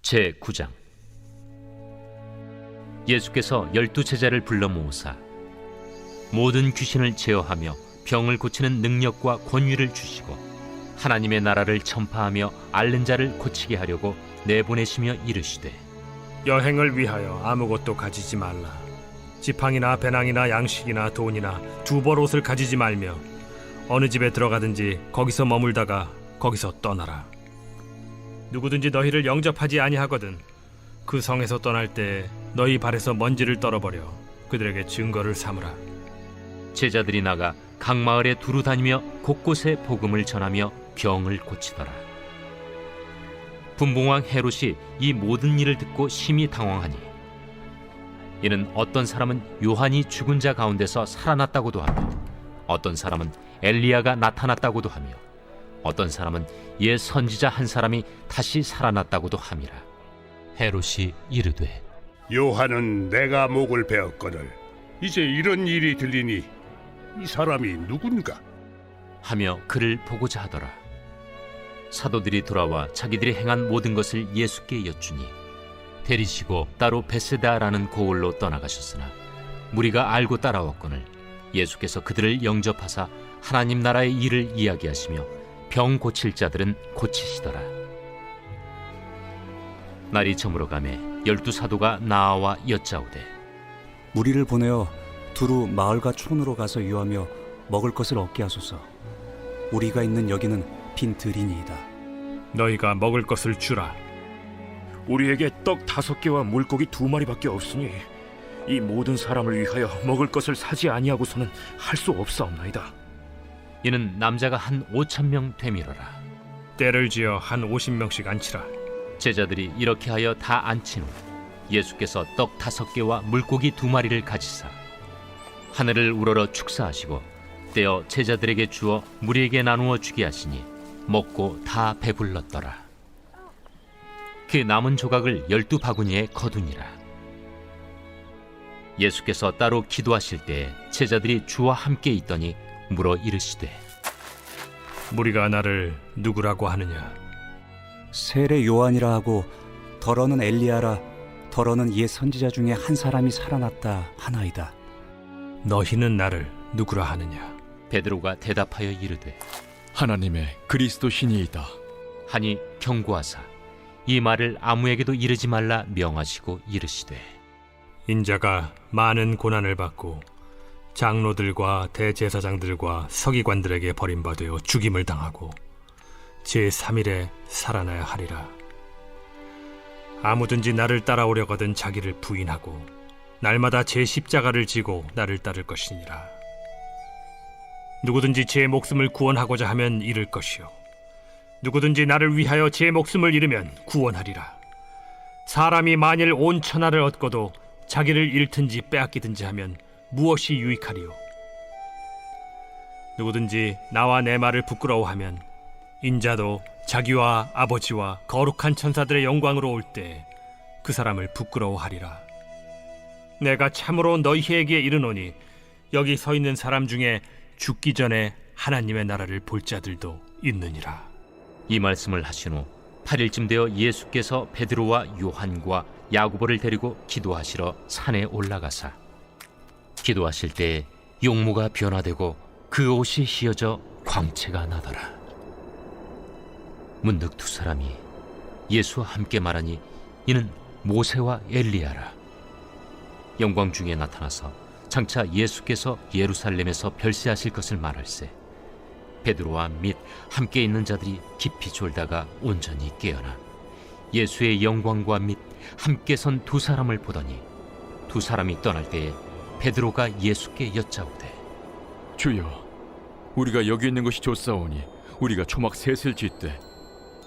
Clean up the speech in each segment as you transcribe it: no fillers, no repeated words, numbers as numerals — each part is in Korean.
제9장. 예수께서 12제자를 불러 모으사 모든 귀신을 제어하며 병을 고치는 능력과 권위를 주시고 하나님의 나라를 전파하며 앓는 자를 고치게 하려고 내보내시며 이르시되, 여행을 위하여 아무것도 가지지 말라. 지팡이나 배낭이나 양식이나 돈이나 두벌 옷을 가지지 말며 어느 집에 들어가든지 거기서 머물다가 거기서 떠나라. 누구든지 너희를 영접하지 아니하거든 그 성에서 떠날 때 너희 발에서 먼지를 떨어버려 그들에게 증거를 삼으라. 제자들이 나가 각 마을에 두루 다니며 곳곳에 복음을 전하며 병을 고치더라. 분봉왕 헤롯이 이 모든 일을 듣고 심히 당황하니, 이는 어떤 사람은 요한이 죽은 자 가운데서 살아났다고도 하며 어떤 사람은 엘리야가 나타났다고도 하며 어떤 사람은 옛 선지자 한 사람이 다시 살아났다고도 함이라. 헤롯이 이르되, 요한은 내가 목을 베었거늘 이제 이런 일이 들리니 이 사람이 누군가? 하며 그를 보고자 하더라. 사도들이 돌아와 자기들이 행한 모든 것을 예수께 여쭈니 데리시고 따로 베세다라는 고을로 떠나가셨으나 무리가 알고 따라왔거늘 예수께서 그들을 영접하사 하나님 나라의 일을 이야기하시며 병 고칠 자들은 고치시더라. 날이 저물어가매 12사도가 나아와 여짜오되, 무리를 보내어 두루 마을과 촌으로 가서 유하며 먹을 것을 얻게 하소서. 우리가 있는 여기는 빈 들이니이다. 너희가 먹을 것을 주라. 우리에게 떡 5개와 물고기 2마리밖에 없으니 이 모든 사람을 위하여 먹을 것을 사지 아니하고서는 할 수 없사옵나이다. 이는 남자가 한 5,000명 되밀어라. 때를 지어 한 50명씩 앉히라. 제자들이 이렇게 하여 다 앉힌 후 예수께서 떡 5개와 물고기 2마리를 가지사 하늘을 우러러 축사하시고 떼어 제자들에게 주어 무리에게 나누어 주게 하시니 먹고 다 배불렀더라. 그 남은 조각을 12바구니에 거두니라. 예수께서 따로 기도하실 때 제자들이 주와 함께 있더니 물어 이르시되, 무리가 나를 누구라고 하느냐? 세례 요한이라 하고 더러는 엘리야라, 더러는 옛 선지자 중에 한 사람이 살아났다 하나이다. 너희는 나를 누구라 하느냐? 베드로가 대답하여 이르되, 하나님의 그리스도시니이다. 하니 경고하사 이 말을 아무에게도 이르지 말라 명하시고 이르시되, 인자가 많은 고난을 받고 장로들과 대제사장들과 서기관들에게 버림받아 죽임을 당하고 제3일에 살아나야 하리라. 아무든지 나를 따라오려거든 자기를 부인하고 날마다 제 십자가를 지고 나를 따를 것이니라. 누구든지 제 목숨을 구원하고자 하면 잃을 것이요 누구든지 나를 위하여 제 목숨을 잃으면 구원하리라. 사람이 만일 온 천하를 얻고도 자기를 잃든지 빼앗기든지 하면 무엇이 유익하리요? 누구든지 나와 내 말을 부끄러워하면 인자도 자기와 아버지와 거룩한 천사들의 영광으로 올 때 그 사람을 부끄러워하리라. 내가 참으로 너희에게 이르노니 여기 서 있는 사람 중에 죽기 전에 하나님의 나라를 볼 자들도 있느니라. 이 말씀을 하신 후 8일쯤 되어 예수께서 베드로와 요한과 야고보를 데리고 기도하시러 산에 올라가사 기도하실 때에 용모가 변화되고 그 옷이 휘어져 광채가 나더라. 문득 두 사람이 예수와 함께 말하니 이는 모세와 엘리야라. 영광 중에 나타나서 장차 예수께서 예루살렘에서 별세하실 것을 말할세 베드로와 및 함께 있는 자들이 깊이 졸다가 온전히 깨어나 예수의 영광과 및 함께 선 두 사람을 보더니 두 사람이 떠날 때에 베드로가 예수께 여짜오되, 주여, 우리가 여기 있는 것이 좋사오니 우리가 초막 셋을 짓되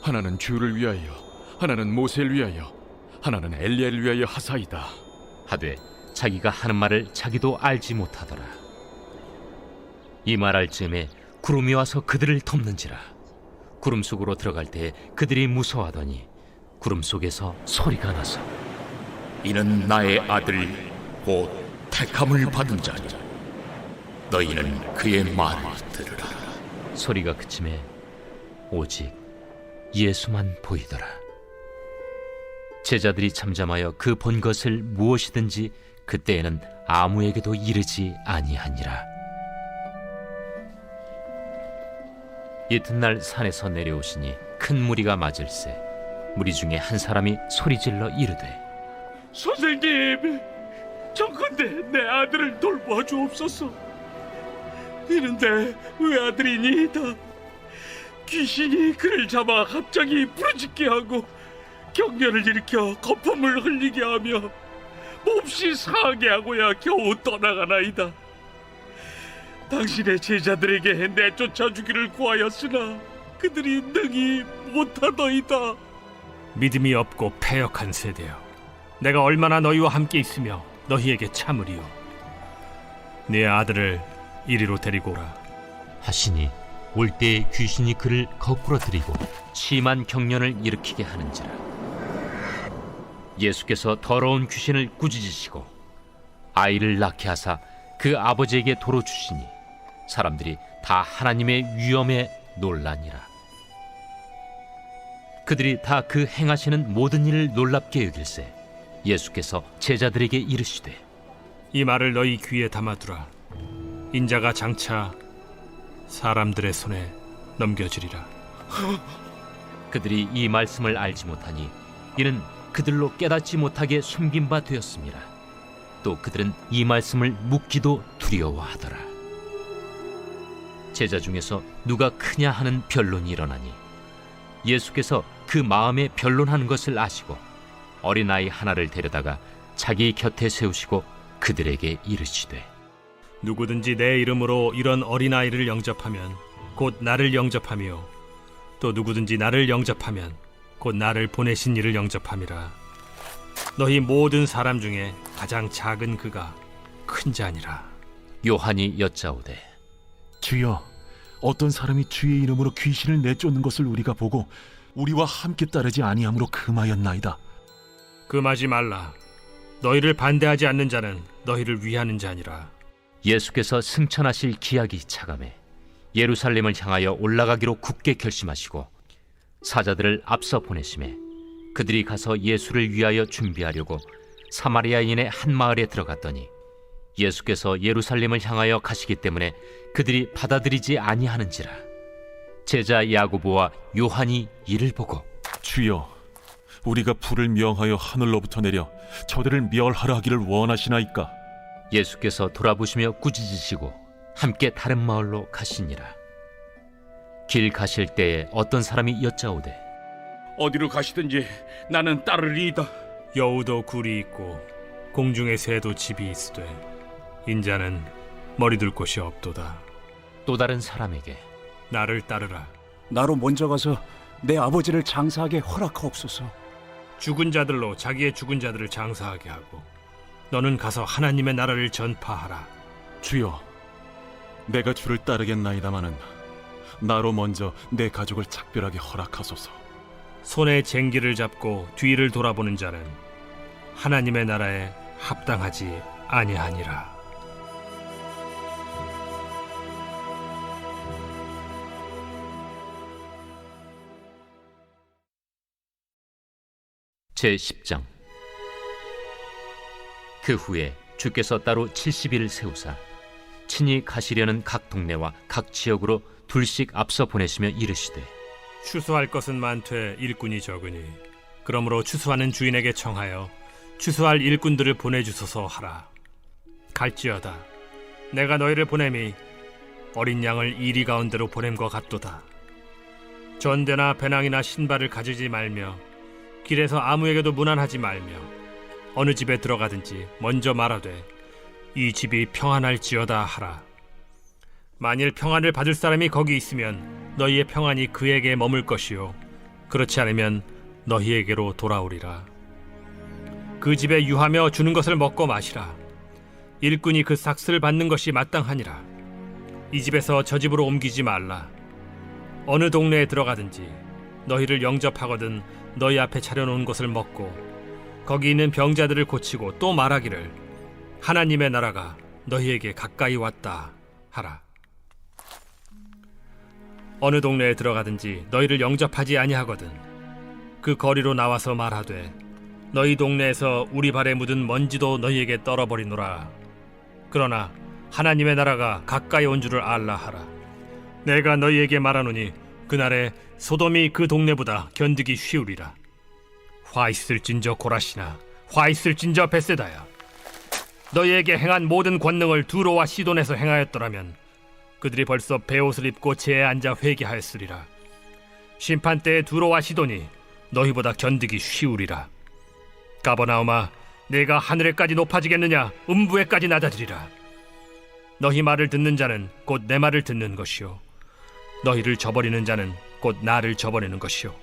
하나는 주를 위하여, 하나는 모세를 위하여, 하나는 엘리야를 위하여 하사이다 하되 자기가 하는 말을 자기도 알지 못하더라. 이 말할 즈음에 구름이 와서 그들을 덮는지라. 구름 속으로 들어갈 때 그들이 무서워하더니 구름 속에서 소리가 나서, 이는 나의 아들 곧 택함을 받은 자니 너희는 그의 말을 들으라. 소리가 그침에 오직 예수만 보이더라. 제자들이 잠잠하여 그 본 것을 무엇이든지 그때에는 아무에게도 이르지 아니하니라. 이튿날 산에서 내려오시니 큰 무리가 맞을세 무리 중에 한 사람이 소리질러 이르되 선생님, 정컨대 내 아들을 돌보아 주옵소서. 이는 내 외아들이니이다. 귀신이 그를 잡아 갑자기 부르짖게 하고 경련을 일으켜 거품을 흘리게 하며 몹시 상하게 하고야 겨우 떠나가나이다. 당신의 제자들에게 내쫓아 주기를 구하였으나 그들이 능히 못하더이다. 믿음이 없고 패역한 세대여, 내가 얼마나 너희와 함께 있으며 너희에게 참으리요. 네 아들을 이리로 데리고 오라. 하시니 올 때에 귀신이 그를 거꾸로 들이고 심한 경련을 일으키게 하는지라. 예수께서 더러운 귀신을 꾸짖으시고 아이를 낳게 하사 그 아버지에게 도로 주시니 사람들이 다 하나님의 위엄에 놀라니라. 그들이 다 그 행하시는 모든 일을 놀랍게 여길세 예수께서 제자들에게 이르시되 이 말을 너희 귀에 담아두라. 인자가 장차 사람들의 손에 넘겨지리라. 그들이 이 말씀을 알지 못하니 이는 그들로 깨닫지 못하게 숨긴 바 되었습니다. 또 그들은 이 말씀을 묻기도 두려워하더라. 제자 중에서 누가 크냐 하는 변론이 일어나니 예수께서 그 마음에 변론하는 것을 아시고 어린아이 하나를 데려다가 자기 곁에 세우시고 그들에게 이르시되 누구든지 내 이름으로 이런 어린아이를 영접하면 곧 나를 영접하며 또 누구든지 나를 영접하면 곧 나를 보내신 이를 영접함이라. 너희 모든 사람 중에 가장 작은 그가 큰 자니라. 요한이 여짜오되 주여, 어떤 사람이 주의 이름으로 귀신을 내쫓는 것을 우리가 보고 우리와 함께 따르지 아니함으로 금하였나이다. 금하지 말라. 너희를 반대하지 않는 자는 너희를 위하는 자니라. 예수께서 승천하실 기약이 차감해 예루살렘을 향하여 올라가기로 굳게 결심하시고 사자들을 앞서 보내심에 그들이 가서 예수를 위하여 준비하려고 사마리아인의 한 마을에 들어갔더니 예수께서 예루살렘을 향하여 가시기 때문에 그들이 받아들이지 아니하는지라. 제자 야고보와 요한이 이를 보고 주여, 우리가 불을 명하여 하늘로부터 내려 저들을 멸하라 하기를 원하시나이까? 예수께서 돌아보시며 꾸짖으시고 함께 다른 마을로 가시니라. 길 가실 때에 어떤 사람이 여짜오되 어디로 가시든지 나는 따르리이다. 여우도 굴이 있고 공중의 새도 집이 있으되 인자는 머리둘 곳이 없도다. 또 다른 사람에게 나를 따르라. 나로 먼저 가서 내 아버지를 장사하게 허락하옵소서. 죽은 자들로 자기의 죽은 자들을 장사하게 하고 너는 가서 하나님의 나라를 전파하라. 주여, 내가 주를 따르겠나이다마는 나로 먼저 내 가족을 작별하게 허락하소서. 손에 쟁기를 잡고 뒤를 돌아보는 자는 하나님의 나라에 합당하지 아니하니라. 제10장. 그 후에 주께서 따로 70일을 세우사 친히 가시려는 각 동네와 각 지역으로 둘씩 앞서 보내시며 이르시되 추수할 것은 많되 일꾼이 적으니 그러므로 추수하는 주인에게 청하여 추수할 일꾼들을 보내주소서 하라. 갈지어다. 내가 너희를 보냄이 어린 양을 이리 가운데로 보냄과 같도다. 전대나 배낭이나 신발을 가지지 말며 길에서 아무에게도 문안하지 말며 어느 집에 들어가든지 먼저 말하되 이 집이 평안할지어다 하라. 만일 평안을 받을 사람이 거기 있으면 너희의 평안이 그에게 머물 것이요 그렇지 않으면 너희에게로 돌아오리라. 그 집에 유하며 주는 것을 먹고 마시라. 일꾼이 그 삭스를 받는 것이 마땅하니라. 이 집에서 저 집으로 옮기지 말라. 어느 동네에 들어가든지 너희를 영접하거든 너희 앞에 차려놓은 것을 먹고 거기 있는 병자들을 고치고 또 말하기를 하나님의 나라가 너희에게 가까이 왔다 하라. 어느 동네에 들어가든지 너희를 영접하지 아니하거든 그 거리로 나와서 말하되 너희 동네에서 우리 발에 묻은 먼지도 너희에게 떨어버리노라. 그러나 하나님의 나라가 가까이 온 줄을 알라 하라. 내가 너희에게 말하노니 그날에 소돔이 그 동네보다 견디기 쉬우리라. 화 있을진저 고라시나 화 있을진저 벳세다야. 너희에게 행한 모든 권능을 두로와 시돈에서 행하였더라면 그들이 벌써 베옷을 입고 제에 앉아 회개하였으리라. 심판 때에 두로와 시돈이 너희보다 견디기 쉬우리라. 가버나움아, 내가 하늘에까지 높아지겠느냐? 음부에까지 낮아지리라. 너희 말을 듣는 자는 곧 내 말을 듣는 것이요, 너희를 저버리는 자는 곧 나를 저버리는 것이요,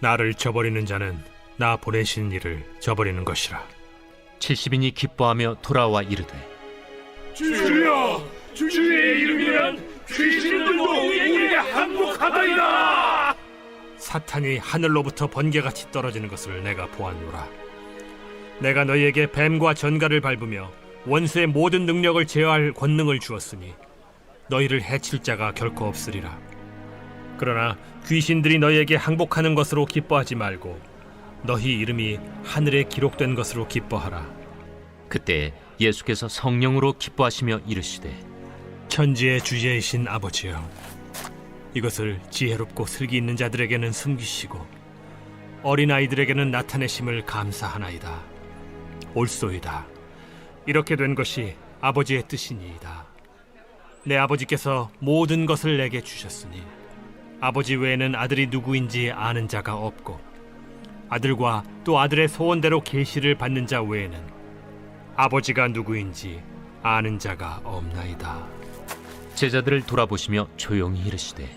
나를 저버리는 자는 나 보내신 이를 저버리는 것이라. 70인이 기뻐하며 돌아와 이르되 주여, 주의 이름이란 귀신들도 우리에게 항복하다이다. 사탄이 하늘로부터 번개같이 떨어지는 것을 내가 보았노라. 내가 너희에게 뱀과 전갈을 밟으며 원수의 모든 능력을 제어할 권능을 주었으니 너희를 해칠 자가 결코 없으리라. 그러나 귀신들이 너희에게 항복하는 것으로 기뻐하지 말고 너희 이름이 하늘에 기록된 것으로 기뻐하라. 그때 예수께서 성령으로 기뻐하시며 이르시되 천지의 주제이신 아버지여, 이것을 지혜롭고 슬기 있는 자들에게는 숨기시고 어린아이들에게는 나타내심을 감사하나이다. 옳소이다. 이렇게 된 것이 아버지의 뜻이니이다. 내 아버지께서 모든 것을 내게 주셨으니 아버지 외에는 아들이 누구인지 아는 자가 없고 아들과 또 아들의 소원대로 계시를 받는 자 외에는 아버지가 누구인지 아는 자가 없나이다. 제자들을 돌아보시며 조용히 이르시되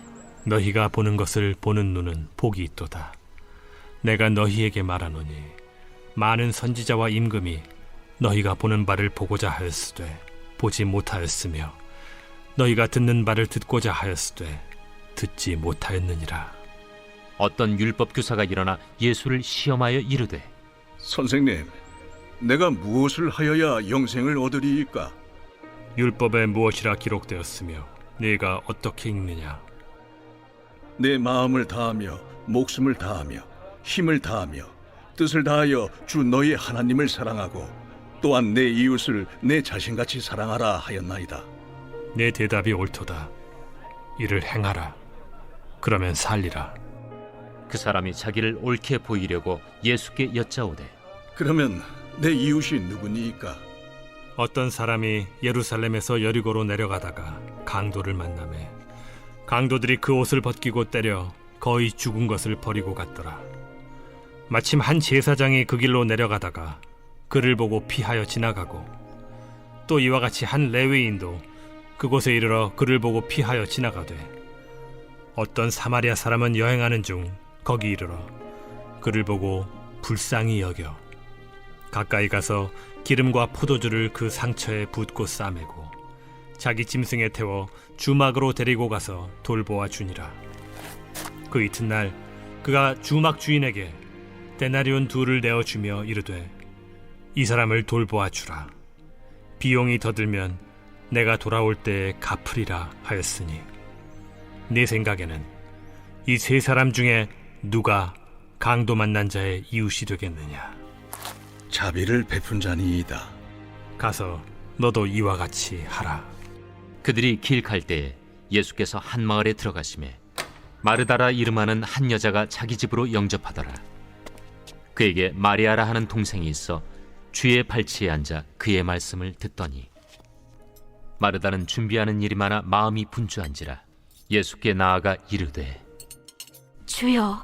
너희가 보는 것을 보는 눈은 복이 있도다. 내가 너희에게 말하노니 많은 선지자와 임금이 너희가 보는 바를 보고자 하였으되 보지 못하였으며 너희가 듣는 바를 듣고자 하였으되 듣지 못하였느니라. 어떤 율법 교사가 일어나 예수를 시험하여 이르되 선생님, 내가 무엇을 하여야 영생을 얻으리이까? 율법에 무엇이라 기록되었으며 네가 어떻게 읽느냐? 내 마음을 다하며 목숨을 다하며 힘을 다하며 뜻을 다하여 주 너희 하나님을 사랑하고 또한 내 이웃을 내 자신같이 사랑하라 하였나이다. 내 대답이 옳도다. 이를 행하라. 그러면 살리라. 그 사람이 자기를 옳게 보이려고 예수께 여짜오되 그러면 내 이웃이 누구니이까? 어떤 사람이 예루살렘에서 여리고로 내려가다가 강도를 만나매 강도들이 그 옷을 벗기고 때려 거의 죽은 것을 버리고 갔더라. 마침 한 제사장이 그 길로 내려가다가 그를 보고 피하여 지나가고 또 이와 같이 한 레위인도 그곳에 이르러 그를 보고 피하여 지나가되 어떤 사마리아 사람은 여행하는 중 거기 이르러 그를 보고 불쌍히 여겨 가까이 가서 기름과 포도주를 그 상처에 붓고 싸매고 자기 짐승에 태워 주막으로 데리고 가서 돌보아 주니라. 그 이튿날 그가 주막 주인에게 데나리온 2를 내어주며 이르되 이 사람을 돌보아 주라. 비용이 더 들면 내가 돌아올 때에 갚으리라 하였으니 네 생각에는 이 3사람 중에 누가 강도 만난 자의 이웃이 되겠느냐? 자비를 베푼 자니이다. 가서 너도 이와 같이 하라. 그들이 길 갈 때에 예수께서 한 마을에 들어가시매 마르다라 이름하는 한 여자가 자기 집으로 영접하더라. 그에게 마리아라 하는 동생이 있어 주의 발치에 앉아 그의 말씀을 듣더니 마르다는 준비하는 일이 많아 마음이 분주한지라 예수께 나아가 이르되 주여,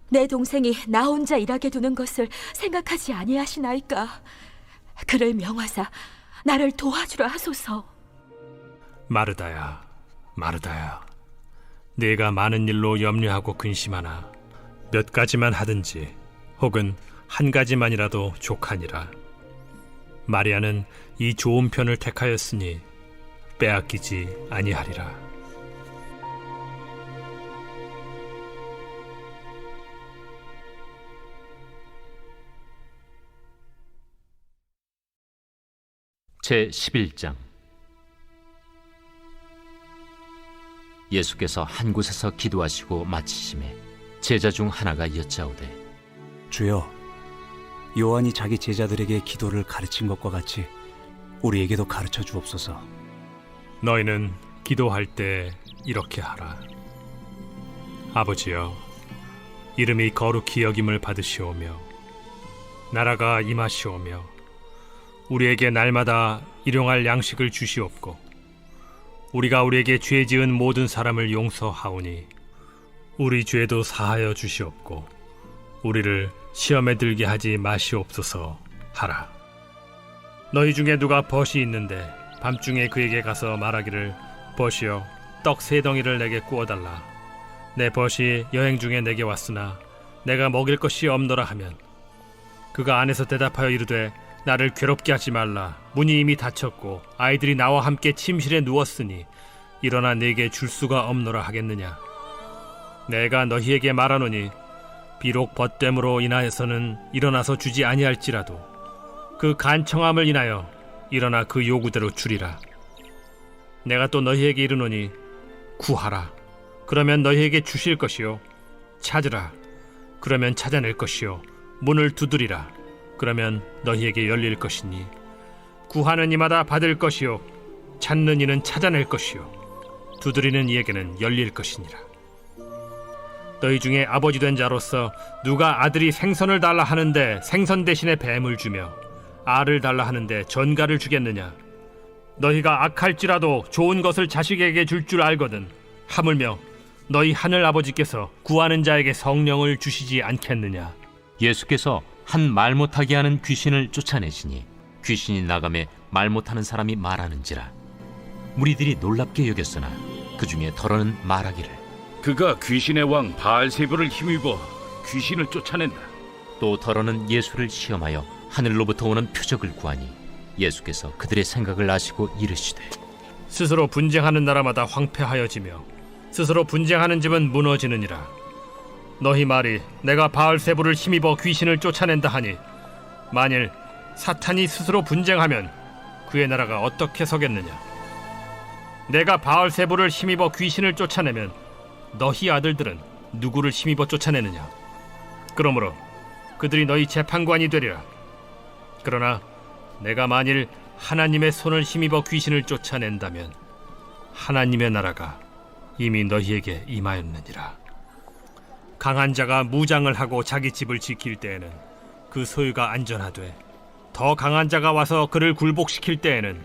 내 동생이 나 혼자 일하게 두는 것을 생각하지 아니하시나이까? 그를 명하사 나를 도와주라 하소서. 마르다야, 마르다야, 네가 많은 일로 염려하고 근심하나 몇 가지만 하든지 혹은 한 가지만이라도 족하니라. 마리아는 이 좋은 편을 택하였으니 빼앗기지 아니하리라. 제 11장. 예수께서 한 곳에서 기도하시고 마치심에 제자 중 하나가 여짜오되 주여, 요한이 자기 제자들에게 기도를 가르친 것과 같이 우리에게도 가르쳐 주옵소서. 너희는 기도할 때 이렇게 하라. 아버지여, 이름이 거룩히 여김을 받으시오며 나라가 임하시오며 우리에게 날마다 일용할 양식을 주시옵고 우리가 우리에게 죄 지은 모든 사람을 용서하오니 우리 죄도 사하여 주시옵고 우리를 시험에 들게 하지 마시옵소서 하라. 너희 중에 누가 벗이 있는데 밤중에 그에게 가서 말하기를 벗이여 떡 3덩이를 내게 구워달라. 내 벗이 여행 중에 내게 왔으나 내가 먹일 것이 없노라 하면 그가 안에서 대답하여 이르되 나를 괴롭게 하지 말라. 문이 이미 닫혔고 아이들이 나와 함께 침실에 누웠으니 일어나 내게 줄 수가 없노라 하겠느냐. 내가 너희에게 말하노니 비록 벗됨으로 인하여서는 일어나서 주지 아니할지라도 그 간청함을 인하여 일어나 그 요구대로 주리라. 내가 또 너희에게 이르노니 구하라. 그러면 너희에게 주실 것이요. 찾으라. 그러면 찾아낼 것이요. 문을 두드리라. 그러면 너희에게 열릴 것이니 구하는 이마다 받을 것이요. 찾는 이는 찾아낼 것이요. 두드리는 이에게는 열릴 것이니라. 너희 중에 아버지 된 자로서 누가 아들이 생선을 달라 하는데 생선 대신에 뱀을 주며 알을 달라 하는데 전갈을 주겠느냐. 너희가 악할지라도 좋은 것을 자식에게 줄 줄 알거든 하물며 너희 하늘 아버지께서 구하는 자에게 성령을 주시지 않겠느냐. 예수께서 한 말 못하게 하는 귀신을 쫓아내시니 귀신이 나가매 말 못하는 사람이 말하는지라. 무리들이 놀랍게 여겼으나 그 중에 더러는 말하기를 그가 귀신의 왕 바알세불을 힘입어 귀신을 쫓아낸다. 또 더러는 예수를 시험하여 하늘로부터 오는 표적을 구하니 예수께서 그들의 생각을 아시고 이르시되 스스로 분쟁하는 나라마다 황폐하여지며 스스로 분쟁하는 집은 무너지느니라. 너희 말이 내가 바알세불을 힘입어 귀신을 쫓아낸다 하니 만일 사탄이 스스로 분쟁하면 그의 나라가 어떻게 서겠느냐. 내가 바알세불을 힘입어 귀신을 쫓아내면 너희 아들들은 누구를 힘입어 쫓아내느냐. 그러므로 그들이 너희 재판관이 되리라. 그러나 내가 만일 하나님의 손을 힘입어 귀신을 쫓아낸다면 하나님의 나라가 이미 너희에게 임하였느니라. 강한 자가 무장을 하고 자기 집을 지킬 때에는 그 소유가 안전하되 더 강한 자가 와서 그를 굴복시킬 때에는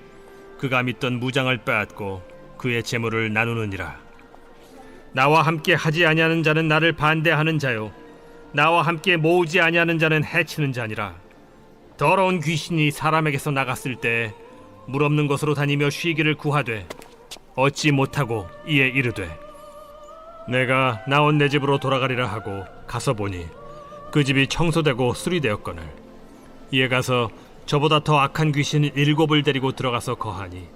그가 믿던 무장을 빼앗고 그의 재물을 나누느니라. 나와 함께 하지 아니하는 자는 나를 반대하는 자요 나와 함께 모으지 아니하는 자는 해치는 자니라. 더러운 귀신이 사람에게서 나갔을 때 물 없는 곳으로 다니며 쉬기를 구하되 얻지 못하고 이에 이르되 내가 나온 내 집으로 돌아가리라 하고 가서 보니 그 집이 청소되고 수리되었거늘 이에 가서 저보다 더 악한 귀신 7을 데리고 들어가서 거하니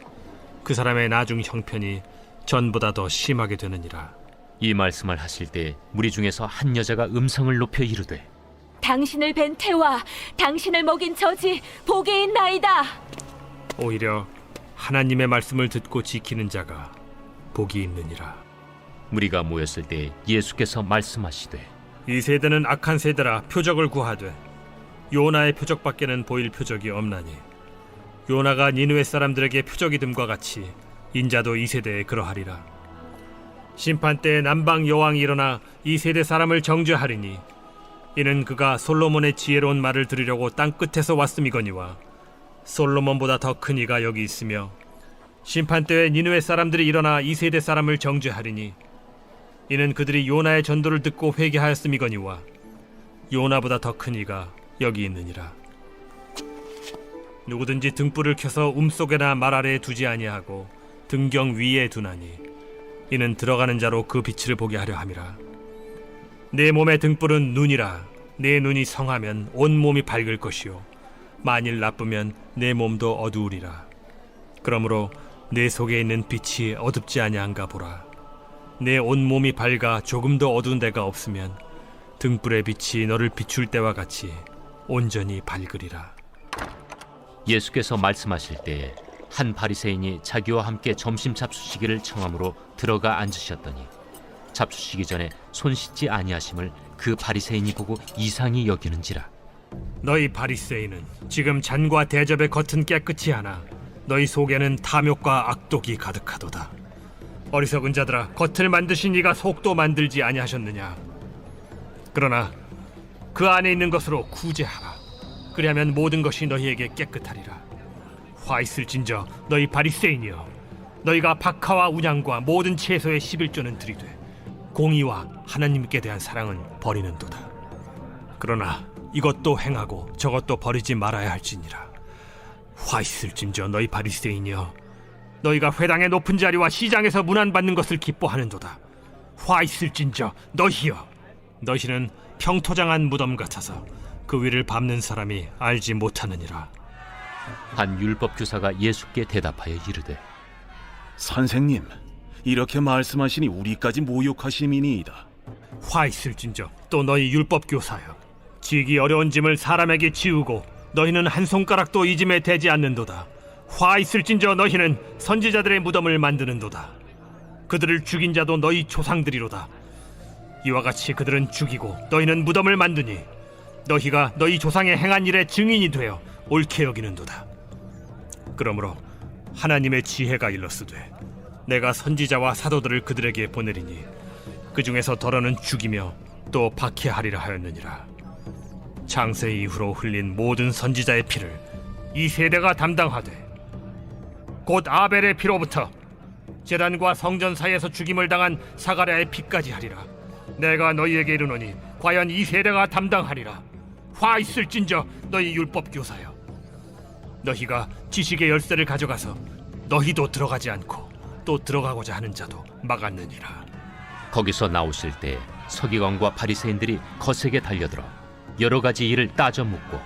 그 사람의 나중 형편이 전보다 더 심하게 되느니라. 이 말씀을 하실 때 무리 중에서 한 여자가 음성을 높여 이르되 당신을 뵌 태와 당신을 먹인 저지 복이 있나이다. 오히려 하나님의 말씀을 듣고 지키는 자가 복이 있느니라. 무리가 모였을 때 예수께서 말씀하시되 이 세대는 악한 세대라 표적을 구하되 요나의 표적밖에는 보일 표적이 없나니 요나가 니느웨 사람들에게 표적이 됨과 같이 인자도 이 세대에 그러하리라. 심판 때에 남방 여왕이 일어나 이 세대 사람을 정죄하리니 이는 그가 솔로몬의 지혜로운 말을 들으려고 땅 끝에서 왔음이거니와 솔로몬보다 더 큰 이가 여기 있으며 심판 때에 니느웨 사람들이 일어나 이 세대 사람을 정죄하리니 이는 그들이 요나의 전도를 듣고 회개하였음이거니와 요나보다 더 큰 이가 여기 있느니라. 누구든지 등불을 켜서 움속에나 말 아래에 두지 아니하고 등경 위에 두나니 이는 들어가는 자로 그 빛을 보게 하려 함이라. 내 몸의 등불은 눈이라. 내 눈이 성하면 온 몸이 밝을 것이요 만일 나쁘면 내 몸도 어두우리라. 그러므로 내 속에 있는 빛이 어둡지 아니한가 보라. 내 온 몸이 밝아 조금도 어두운 데가 없으면 등불의 빛이 너를 비출 때와 같이 온전히 밝으리라. 예수께서 말씀하실 때에 한 바리새인이 자기와 함께 점심 잡수시기를 청함으로 들어가 앉으셨더니 잡수시기 전에 손 씻지 아니하심을 그 바리새인이 보고 이상히 여기는지라. 너희 바리새인은 지금 잔과 대접의 겉은 깨끗이 하나 너희 속에는 탐욕과 악독이 가득하도다. 어리석은 자들아, 겉을 만드신 이가 속도 만들지 아니하셨느냐? 그러나 그 안에 있는 것으로 구제하라. 그리하면 모든 것이 너희에게 깨끗하리라. 화 있을진저 너희 바리새인이여, 너희가 박하와 운양과 모든 채소의 11조는 들이되 공의와 하나님께 대한 사랑은 버리는도다. 그러나 이것도 행하고 저것도 버리지 말아야 할지니라. 화 있을진저 너희 바리새인이여, 너희가 회당의 높은 자리와 시장에서 문안받는 것을 기뻐하는도다. 화 있을진저 너희여, 너희는 평토장한 무덤 같아서 그 위를 밟는 사람이 알지 못하느니라. 한 율법 교사가 예수께 대답하여 이르되 선생님, 이렇게 말씀하시니 우리까지 모욕하심이니이다. 화 있을진저 또 너희 율법 교사여, 지기 어려운 짐을 사람에게 지우고 너희는 한 손가락도 이 짐에 대지 않는도다. 화 있을진저 너희는 선지자들의 무덤을 만드는도다. 그들을 죽인 자도 너희 조상들이로다. 이와 같이 그들은 죽이고 너희는 무덤을 만드니 너희가 너희 조상의 행한 일의 증인이 되어 옳게 여기는도다. 그러므로 하나님의 지혜가 일렀으되 내가 선지자와 사도들을 그들에게 보내리니 그 중에서 더러는 죽이며 또 박해하리라 하였느니라. 창세 이후로 흘린 모든 선지자의 피를 이 세대가 담당하되 곧 아벨의 피로부터 제단과 성전 사이에서 죽임을 당한 사가랴의 피까지 하리라. 내가 너희에게 이르노니 과연 이 세대가 담당하리라. 화 있을진저 너희 율법 교사여, 너희가 지식의 열쇠를 가져가서 너희도 들어가지 않고 또 들어가고자 하는 자도 막았느니라. 거기서 나오실 때 서기관과 바리새인들이 거세게 달려들어 여러 가지 일을 따져 묻고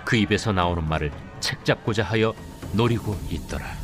그 입에서 나오는 말을 책잡고자 하여 노리고 있더라.